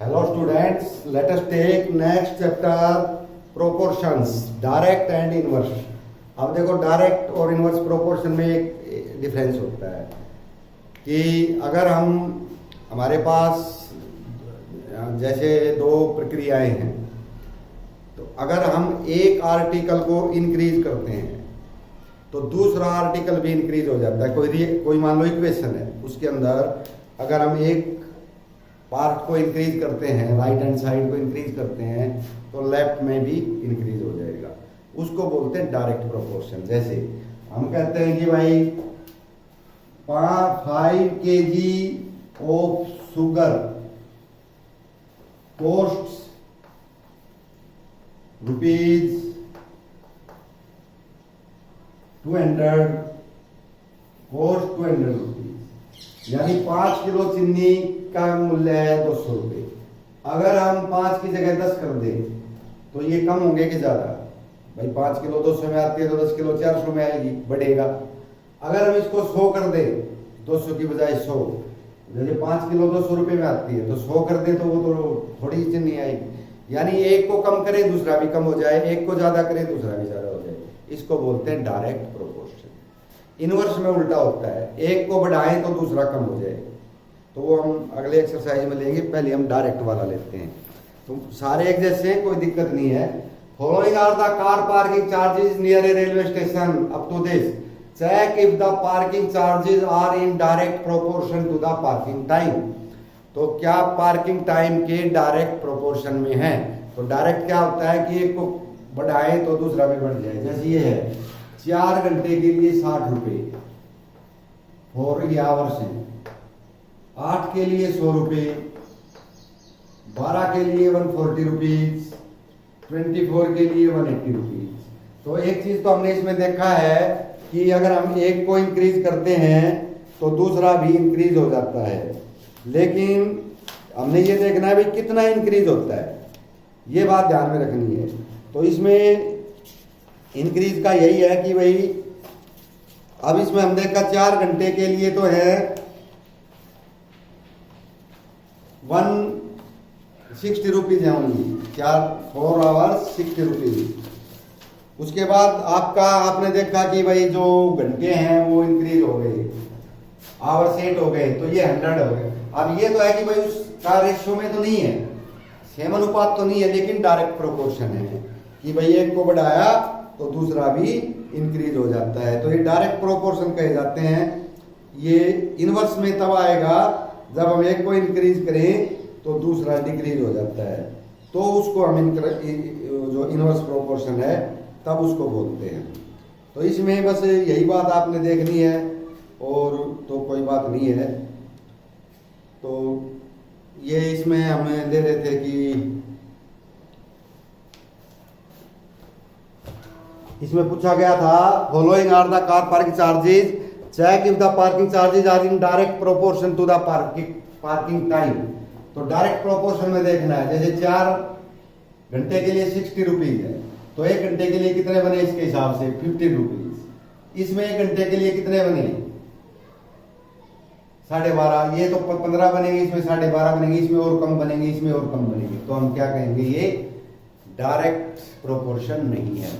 Hello students, let us take next chapter proportions, direct and inverse. अब देखो direct और inverse proportion में एक डिफरेंस होता है कि अगर हमारे पास जैसे दो प्रक्रियाएं हैं, तो अगर हम एक आर्टिकल को इंक्रीज करते हैं तो दूसरा आर्टिकल भी इंक्रीज हो जाता है। कोई मान लो इक्वेशन है, उसके अंदर अगर हम एक पार्ट को इंक्रीज करते हैं, राइट हैंड साइड को इंक्रीज करते हैं, तो लेफ्ट में भी इंक्रीज हो जाएगा। उसको बोलते हैं डायरेक्ट प्रोपोर्शन। जैसे हम कहते हैं कि भाई 5 kg of sugar costs rupees 200, cost 200 rupees, यानी 5 किलो चीनी का मूल्य है 200 रुपये। अगर हम 5 की जगह 10 कर दें तो ये कम होंगे कि ज्यादा? भाई 5 किलो 200 में आती है तो 10 किलो 400 में आएगी, बढ़ेगा। अगर हम इसको 100 कर दें, 200 की बजाय 100, जैसे 5 किलो 200 रुपये में आती है तो 100 कर दें तो वो तो थोड़ी चीनी आएगी। यानी एक को कम करें दूसरा भी कम हो जाए, एक को ज्यादा करें दूसरा भी ज्यादा हो जाए। इसको बोलते हैं डायरेक्ट प्रोपोर्शन। इनवर्स में उल्टा होता है, एक को बढ़ाएं तो दूसरा कम हो जाए। तो वो हम अगले एक्सरसाइज में लेंगे, पहले हम डायरेक्ट वाला लेते हैं। तो सारे एक जैसे हैं, कोई दिक्कत नहीं है। Following are the car parking charges near a railway station up to this, check if the parking charges are in direct proportion to the parking time. तो क्या पार्किंग टाइम के डायरेक्ट प्रोपोर्शन में है? तो डायरेक्ट क्या होता है कि एक को बढ़ाए तो दूसरा भी बढ़ जाए। जैसे ये है 4 घंटे के लिए 60 रुपये फॉर आवर्स है, 8 के लिए 100 रुपये, 12 के लिए 140 रुपीज, 24 के लिए 180 रुपीज। तो एक चीज तो हमने इसमें देखा है कि अगर हम एक को इंक्रीज करते हैं तो दूसरा भी इंक्रीज हो जाता है, लेकिन हमने ये देखना है भाई कितना इंक्रीज होता है, ये बात ध्यान में रखनी है। तो इसमें इंक्रीज का यही है कि भाई अब इसमें हम देखा 4 घंटे के लिए तो है 160 रुपीज है ओनली, 4 आवर्स 60 रुपीज। उसके बाद आपने देखा कि भाई जो घंटे हैं वो इंक्रीज हो गए, आवर्स 8 हो गए, तो ये 100 हो गए। अब ये तो है कि भाई उसका रेशियो में तो नहीं है, सेम अनुपात तो नहीं है, लेकिन डायरेक्ट प्रोपोर्शन है कि भाई एक को बढ़ाया तो दूसरा भी इंक्रीज हो जाता है। तो ये डायरेक्ट प्रोपोर्शन कहे जाते हैं। ये इनवर्स में तब आएगा जब हम एक को इंक्रीज करें तो दूसरा डिक्रीज हो जाता है, तो उसको हम जो इनवर्स प्रोपोर्शन है तब उसको बोलते हैं। तो इसमें बस यही बात आपने देखनी है, और तो कोई बात नहीं है। तो ये इसमें हमें दे रहे थे कि इसमें पूछा गया था following are the car parking charges, check if the parking charges are in direct proportion to the parking time. तो डायरेक्ट प्रोपोर्शन में देखना है, जैसे 4 घंटे के लिए 60 रुपीज है, तो 1 घंटे के लिए कितने बने इसके हिसाब से 50 रुपीज। इसमें 1 घंटे के लिए कितने बने 12.5, ये तो 15 बनेंगे, इसमें 12.5 बनेंगे, इसमें और कम बनेंगे, इसमें और कम बनेंगे। तो हम क्या कहेंगे, ये डायरेक्ट प्रोपोर्शन नहीं है।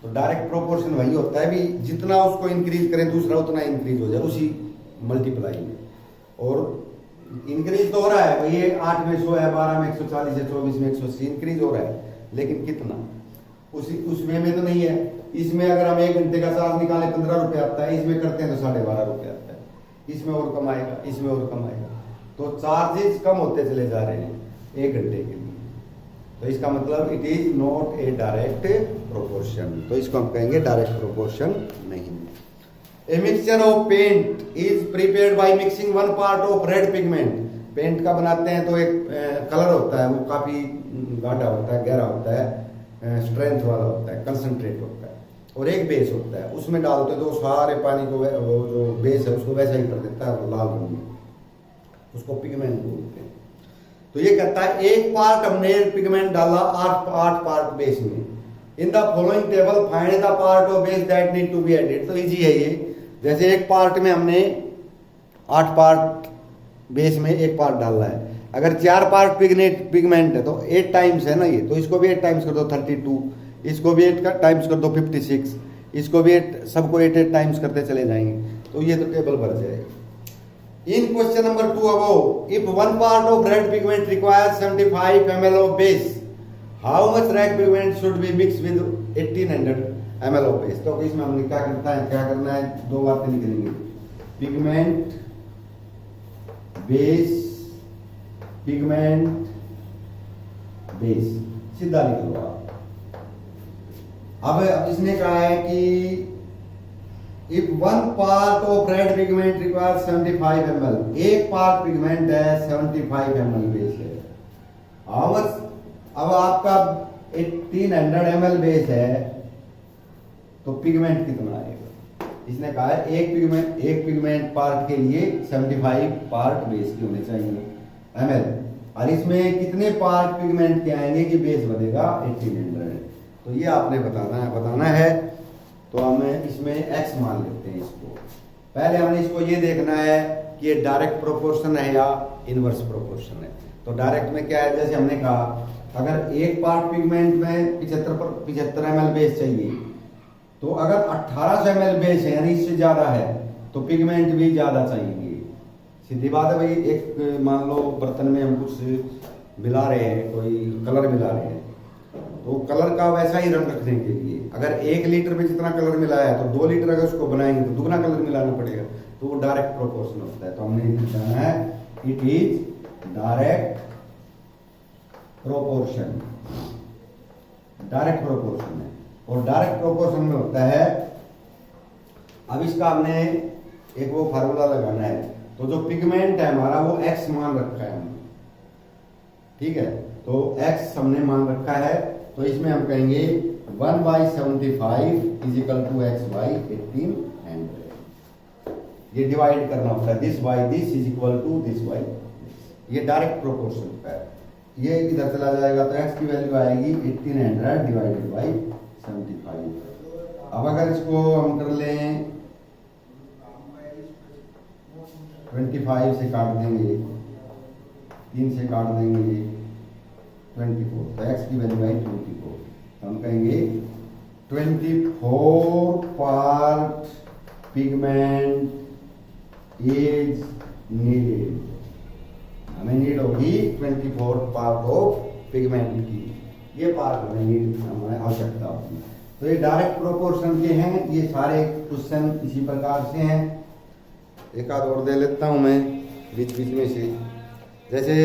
तो डायरेक्ट प्रोपोर्शन वही होता है भी जितना उसको इंक्रीज करें दूसरा उतना इंक्रीज हो जाए उसी मल्टीप्लाई में। और इंक्रीज तो हो रहा है भाई, ये 8 में 100 है, 12 में 140 है, 24 में 180 इंक्रीज हो रहा है, लेकिन कितना उस वे में तो नहीं है। इसमें अगर हम 1 घंटे का चार्ज निकाले 15 रुपये आता है, इसमें करते हैं तो 12.5 रुपये आता है, इसमें और कम आएगा, इसमें और कम आएगा। तो चार्जेस कम होते चले जा रहे हैं 1 घंटे के लिए। तो इसका मतलब it is not a direct proportion. तो इसको हम कहेंगे डायरेक्ट प्रोपोर्शन नहीं। A mixture of paint is prepared by mixing 1 part of red pigment. Paint का बनाते हैं तो एक कलर होता है, वो काफी गाढ़ा होता है, गहरा होता है, स्ट्रेंथ वाला होता है, कंसंट्रेट होता है, और एक बेस होता है। उसमें डालते हैं तो सारे पानी को वो जो बेस है उसको वैसा ही कर देता है लाल रंग में, उसको पिगमेंट बोलते हैं। तो ये कहता है एक पार्ट हमने पिगमेंट डाला 8 पार्ट बेस में। In the following table find the part of base that need to be added. तो इजी है ये, जैसे एक पार्ट में हमने 8 पार्ट बेस में एक पार्ट डालना है। अगर 4 पार्ट पिगमेंट है तो 8 टाइम्स है ना ये, तो इसको भी 8 टाइम्स कर दो 32, इसको भी 8 टाइम्स कर दो 56, इसको भी 8, सबको 8 टाइम्स करते चले जाएंगे, तो ये तो टेबल भर जाएगी। In question number 2 above, if one part of red pigment requires 75 ml of base, how much red pigment should be mix with 1800 ml of base. तो इसमें हमने क्या करना है, 2 बातें निकलेंगी, पिगमेंट बेस, पिगमेंट बेस, सीधा लिख लो आप। अब इसने कहा है कि if one part of red pigment requires 75 ml, एक पार्ट पिगमेंट है 75 ml बेस है, हाउ मच, अब आपका 1800 ml बेस है तो पिगमेंट कितना आएगा। इसने कहा है एक पिगमेंट पार्ट के लिए 75 पार्ट बेस के होने चाहिए ml, और इसमें कितने पार्ट पिगमेंट के आएंगे कि बेस बनेगा 1800, तो ये आपने बताना है। तो हमें इसमें x मान लेते हैं इसको। पहले हमने इसको ये देखना है कि ये डायरेक्ट प्रोपोर्शन है या इनवर्स प्रोपोर्शन है। तो डायरेक्ट में क्या है, जैसे हमने कहा अगर एक पार्ट पिगमेंट में 75 ml बेस चाहिए, तो अगर 1800 ml बेस है यानी इससे ज्यादा है तो पिगमेंट भी ज्यादा चाहिए। सीधी बात है भाई, एक मान लो बर्तन में हम कुछ मिला रहे हैं, कोई कलर मिला रहे हैं, तो कलर का वैसा ही रंग रखने के लिए अगर 1 लीटर में जितना कलर मिलाया है तो 2 लीटर अगर उसको बनाएंगे तो दुगना कलर मिलाना पड़ेगा, तो वो डायरेक्ट प्रोपोर्शन होता है। तो हमने बताना है it is direct proportion, direct proportion है, और डायरेक्ट प्रोपोर्शन में होता है, अब इसका हमने एक वो फार्मूला लगाना है, तो जो पिगमेंट है हमारा वो x मान रखा है हमने, ठीक है, तो x हमने मान रखा है, तो इसमें हम कहेंगे 1/75 इज इक्वल टू x/1800, ये डिवाइड करना होता है, this by this is equal to this by this, ये डायरेक्ट प्रोपोर्शन है। ये इधर चला जाएगा तो x की वैल्यू आएगी 1800 डिवाइडेड बाय 75। अब अगर इसको हम कर लें 25 से काट देंगे, 3 से काट देंगे 24, तो x की वैल्यू आई 24, तो हम कहेंगे 24 पार्ट पिगमेंट इज नीडेड, हमें नीड होगी 24 पार्ट ऑफ पिगमेंट की, ये पार्ट हमें नीड, हमें आवश्यकता होगी। तो ये डायरेक्ट प्रोपोर्शन के हैं, ये सारे क्वेश्चन इसी प्रकार से हैं। एक आध और दे लेता हूं मैं बीच बीच में से, जैसे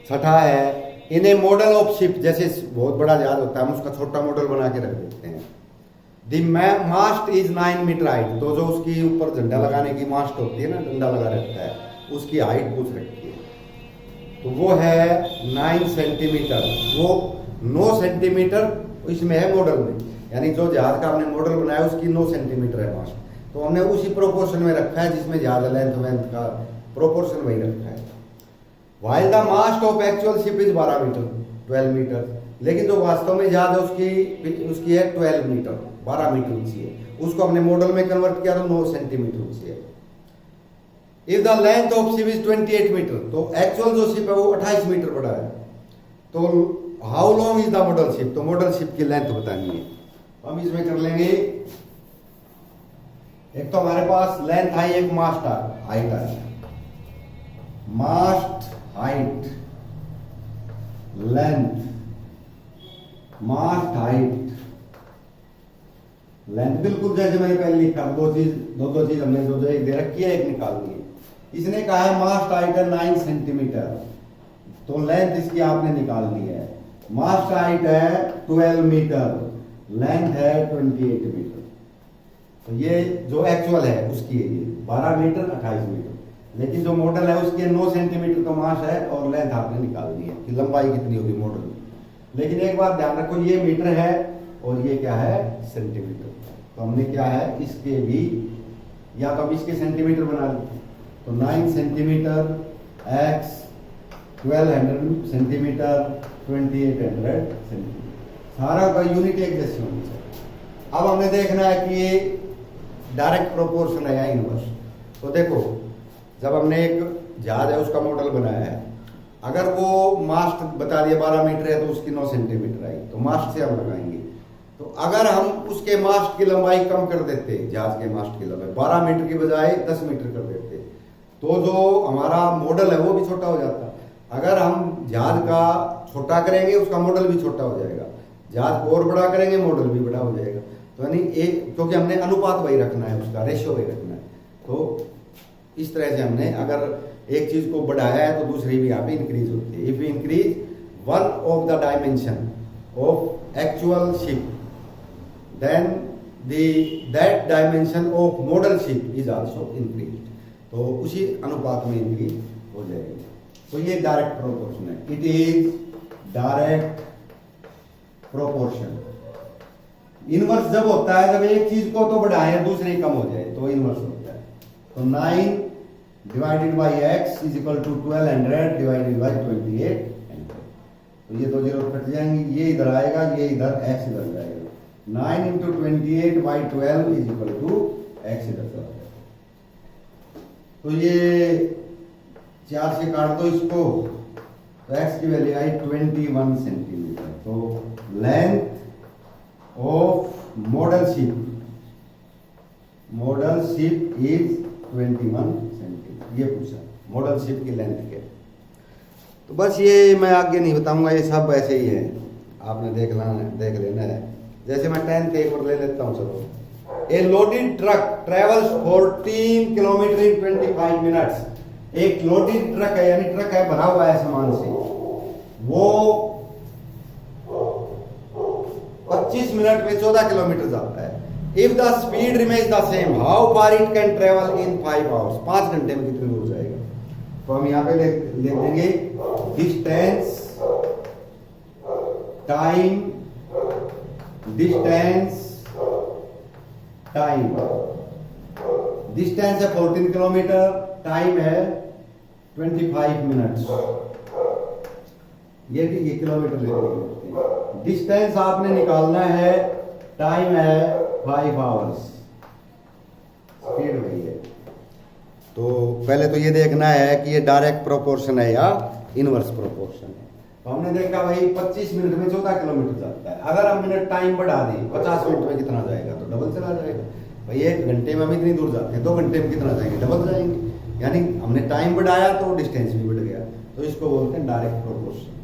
छठा है, इन ए मॉडल ऑफ शिप, जैसे बहुत बड़ा जहाज होता है हम उसका छोटा मॉडल बना के रख देते हैं। दी मास्ट इज 9 मीटर हाइट, तो जो उसकी ऊपर झंडा लगाने की मास्ट होती है ना, डंडा लगा रहता है, उसकी हाइट पूछ रखी है, तो वो है 9 सेंटीमीटर, वो 9 सेंटीमीटर इसमें है मॉडल में, यानी जो जहाज का हमने मॉडल बनाया उसकी 9 सेंटीमीटर है मास्ट, तो हमने उसी प्रोपोर्शन में रखा है जिसमें जहाज लेंथ का प्रोपोर्शन वही रखा है। While the mast of actual ship is 12 metre 12 metre, लेकिन जो वास्तव में जहाज है उसकी है 12 मीटर 12 मीटर ऊंची है, उसको हमने मॉडल में कन्वर्ट किया तो 9 सेंटीमीटर ऊंची है। If the length of ship is 28 metre, तो एक्चुअल जो शिप है वो 28 मीटर बड़ा है, तो how long is the model ship, तो मॉडल शिप की लेंथ बतानी है। हम इसमें कर लेंगे, एक तो हमारे पास लेंथ आई, एक मास्ट height I, mast height length, mast height length, बिल्कुल जैसे मैंने पहले लिखा, दो चीज हमने जो एक दे रखी है, एक निकालनी है। इसने कहा है मास्ट हाइट है 9 सेंटीमीटर, तो लेंथ इसकी आपने निकालनी है। मास्ट हाइट है 12 मीटर, लेंथ है 28 मीटर, तो ये जो एक्चुअल है उसकी है, ये 12 मीटर 28 मीटर, लेकिन जो मॉडल है उसके 9 सेंटीमीटर तो मास है और लेंथ आपने निकालनी है कि लंबाई कितनी होगी मॉडल में। लेकिन एक बात ध्यान रखो, ये मीटर है और ये क्या है सेंटीमीटर, तो हमने क्या है इसके भी, या तो हम इसके सेंटीमीटर बना लें, तो 9 सेंटीमीटर x 1200 सेंटीमीटर 2800 सेंटीमीटर, सारा का यूनिट एक जैसी होनी चाहिए। अब हमें देखना है कि ये डायरेक्ट प्रोपोर्शन है या इनवर्स। तो देखो, जब हमने एक जहाज है उसका मॉडल बनाया है, अगर वो मास्ट बता दिया 12 मीटर है तो उसकी 9 सेंटीमीटर आई, तो मास्ट से हम लगाएंगे। तो अगर हम उसके मास्ट की लंबाई कम कर देते, जहाज के मास्ट की लंबाई 12 मीटर की बजाय 10 मीटर कर देते, तो जो हमारा मॉडल है वो भी छोटा हो जाता। अगर हम जहाज का छोटा करेंगे उसका मॉडल भी छोटा हो जाएगा, जहाज को और बड़ा करेंगे मॉडल भी बड़ा हो जाएगा। तो यानी एक, क्योंकि हमने अनुपात वही रखना है, उसका रेशियो वही रखना है। तो इस तरह से हमने अगर एक चीज को बढ़ाया है तो दूसरी भी यहाँ पे इंक्रीज होती है। If you increase one of the dimension of actual ship then that dimension of model ship is also increase, तो उसी अनुपात में इंक्रीज हो जाएगी। तो ये डायरेक्ट प्रोपोर्शन है, it is direct proportion. Inverse जब होता है जब एक चीज को तो बढ़ाएं दूसरी कम हो जाए तो इनवर्स होता है। तो 9 divided by x is equal to 1200 divided by 2800। तो ये दो जीरो कट जाएंगे, ये इधर आएगा, ये इधर x इधर जाएगा। 9 into 28 by 12 is equal to x इधर चला जाएगा। तो ये 4 से काट दो इसको, तो x की वैल्यू आई 21 सेंटीमीटर। तो length of model ship is 21 centimetre. ये पूछा मॉडल शिप की लेंथ क्या। तो बस ये मैं आगे नहीं बताऊंगा, ये सब ऐसे ही है, आपने देख लेना है। जैसे मैं 10 पेपर ले लेता हूँ। चलो, a loaded truck travels 14 kilometre in 25 minutes. एक लोडेड ट्रक है, यानी ट्रक है भरा हुआ है सामान से, वो 25 मिनट में 14 किलोमीटर जाता है। If the speed remains the same, how far it can travel in 5 hours. 5 घंटे में कितनी दूर जाएगा। तो हम यहाँ पे लिख देंगे distance time, distance time. Distance है 14 किलोमीटर, टाइम है 25 मिनट्स। ये किलोमीटर ले लेंगे। डिस्टेंस आपने निकालना है, टाइम है 5 आवर्स, स्पीड वही है। तो पहले तो ये देखना है कि ये डायरेक्ट प्रोपोर्शन है या इनवर्स प्रोपोर्शन है। तो हमने देखा भाई 25 मिनट में 14 किलोमीटर जाता है। अगर हम मिनट टाइम बढ़ा दें 50 मिनट में कितना जाएगा, तो डबल चला जाएगा। भाई 1 घंटे में हम इतनी दूर जाते हैं, 2 घंटे में कितना जाएंगे, डबल जाएंगे। यानी हमने टाइम बढ़ाया तो डिस्टेंस भी बढ़ गया। तो इसको बोलते हैं डायरेक्ट प्रोपोर्शन।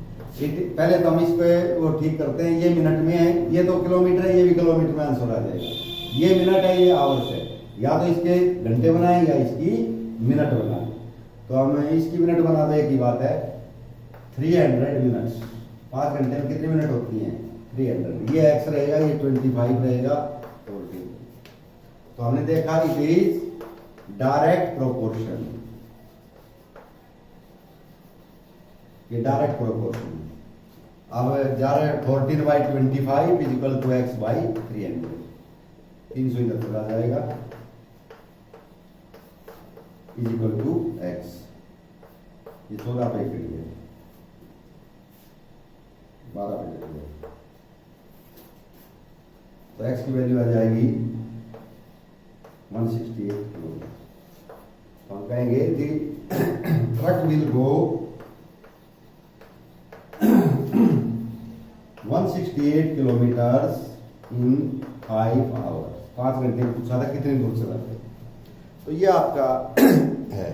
पहले तो हम इसको वो ठीक करते हैं, ये मिनट में है, ये 2 किलोमीटर है, ये भी किलोमीटर में आंसर आ जाएगा। ये मिनट है, ये आवर्स है, या तो इसके घंटे बनाए या इसकी मिनट बनाए। तो हम इसकी मिनट बना दे की बात है 300 मिनट्स। 5 घंटे में कितनी मिनट होती हैं 300। ये x रहेगा, ये 25 रहेगा, 14। तो हमने देखा इट इज डायरेक्ट प्रोपोर्शन, ये डायरेक्ट प्रोपोर्शन। अब जा रहे हैं 14 by 25 is equal to x by 300। 300 इधर चला जाएगा, इज इक्वल टू x। ये 14 पे कट गया, 12 पे कट गया। तो x की वैल्यू आ जाएगी 168 किलोमीटर। तो हम कहेंगे the truck will go 168 kilometres in 5 hours. 5 घंटे में पूछा था कितनी दूर चलाते। तो ये आपका है।